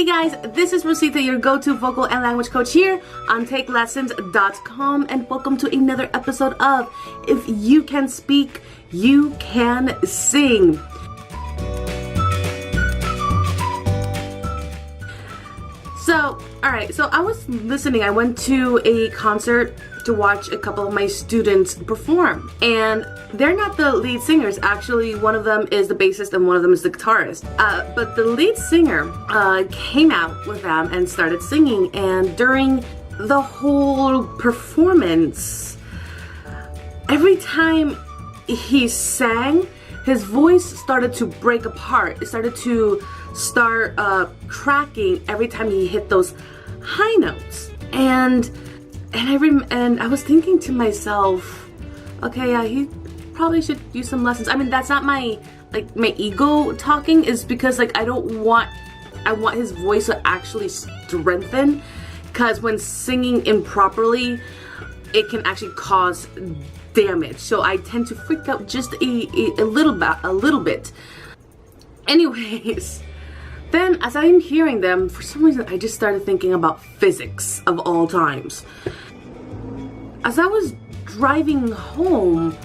Hey guys, this is Rosita, your go-to vocal and language coach here on takelessons.com, and welcome to another episode of If You Can Speak, You Can Sing. Alright, so I was listening. I went to a concert to watch a couple of my students perform, and they're not the lead singers. Actually, one of them is the bassist and one of them is the guitarist. But the lead singer came out with them and started singing, and during the whole performance, every time he sang, his voice started to break apart. It started to cracking every time he hit those high notes. And I was thinking to myself, okay, yeah, he probably should use some lessons. I mean, that's not my ego talking, is because I want his voice to actually strengthen, because when singing improperly, it can actually cause damage. So I tend to freak out just a little bit. Anyways, then as I'm hearing them, for some reason I just started thinking about physics of all times. As I was driving home,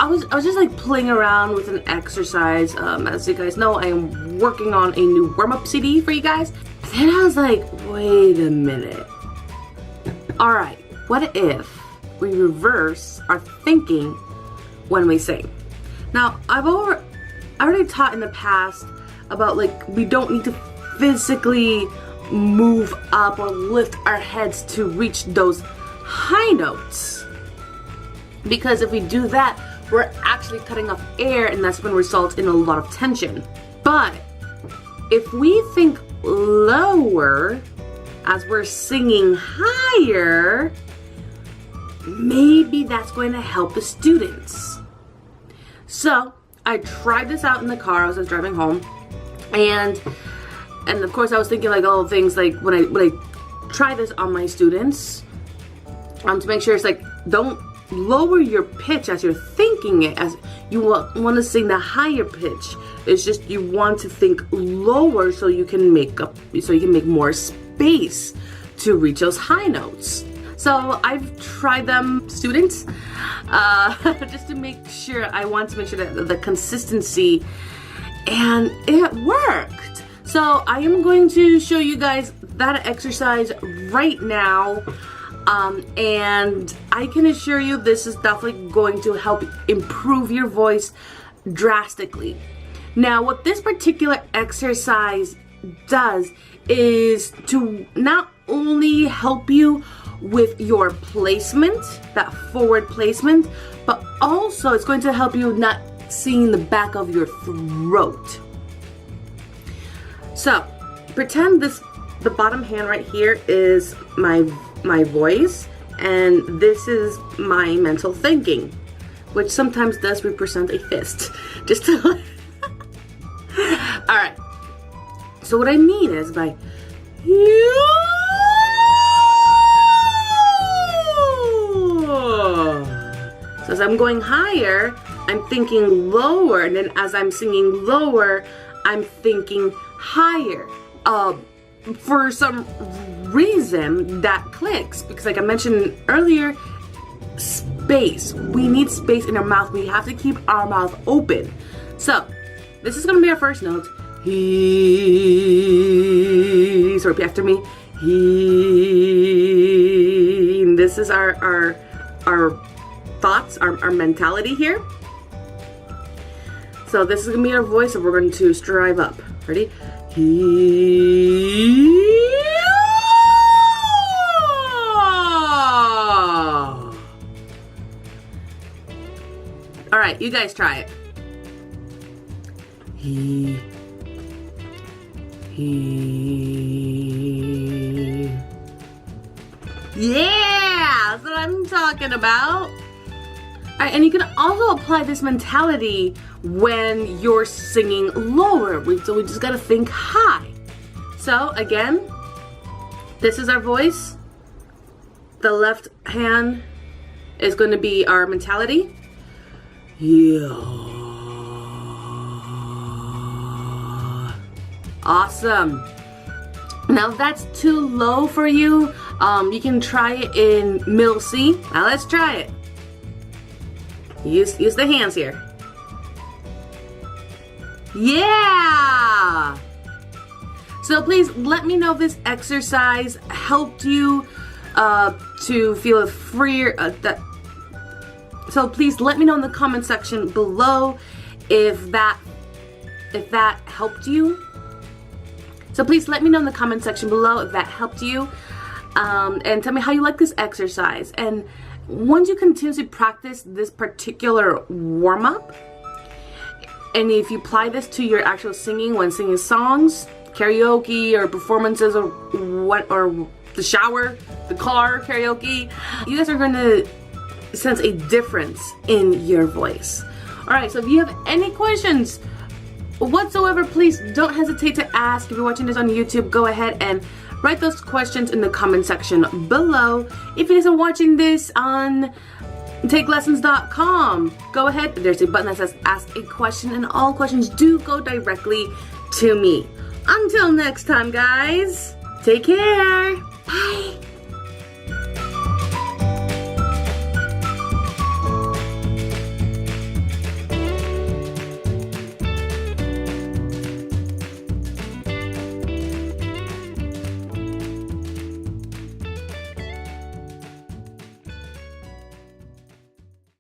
I was just playing around with an exercise. As you guys know, I am working on a new warm-up CD for you guys. Then I was like, wait a minute. Alright, what if we reverse our thinking when we sing? Now, I've already taught in the past about we don't need to physically move up or lift our heads to reach those high notes, because if we do that, we're actually cutting off air, and that's going to result in a lot of tension. But if we think lower as we're singing higher, maybe that's going to help the students. So I tried this out in the car as I was driving home, and of course I was thinking all the things when I try this on my students, to make sure it's don't lower your pitch as you're thinking it, as you want to sing the higher pitch. It's just you want to think lower so you can make more space to reach those high notes. So I've tried them, students, just to make sure. I want to make sure that the consistency, and it worked. So I am going to show you guys that exercise right now, and I can assure you this is definitely going to help improve your voice drastically. Now, what this particular exercise does is to not only help you with your placement, that forward placement, but also it's going to help you not seeing the back of your throat. So pretend the bottom hand right here is my voice, and this is my mental thinking, which sometimes does represent a fist. Just to alright, so what I mean is by so as I'm going higher, I'm thinking lower, and then as I'm singing lower, I'm thinking higher. For some reason that clicks, because I mentioned earlier, space. We need space in our mouth. We have to keep our mouth open. So this is going to be our first note. He. So repeat after me. He. And this is our thoughts, our mentality here. So this is going to be our voice, and we're going to strive up. Ready? Alright, you guys try it. He. Yeah! That's what I'm talking about. Alright, and you can also apply this mentality when you're singing lower. So we just gotta think high. So again, this is our voice. The left hand is going to be our mentality. Yeah. Awesome. Now if that's too low for you, you can try it in middle C. Now let's try it. Use the hands here. Yeah! So please let me know if this exercise helped you to feel freer. So please let me know in the comment section below if that helped you. So please let me know in the comment section below if that helped you, and tell me how you like this exercise. And once you continuously practice this particular warm-up, and if you apply this to your actual singing when singing songs, karaoke or performances or the shower, the car karaoke, you guys are going to sense a difference in your voice. Alright, so if you have any questions whatsoever, please don't hesitate to ask. If you're watching this on YouTube, go ahead and write those questions in the comment section below. If you guys are watching this on takelessons.com, go ahead, there's a button that says ask a question, and all questions do go directly to me. Until next time, guys, take care. Bye.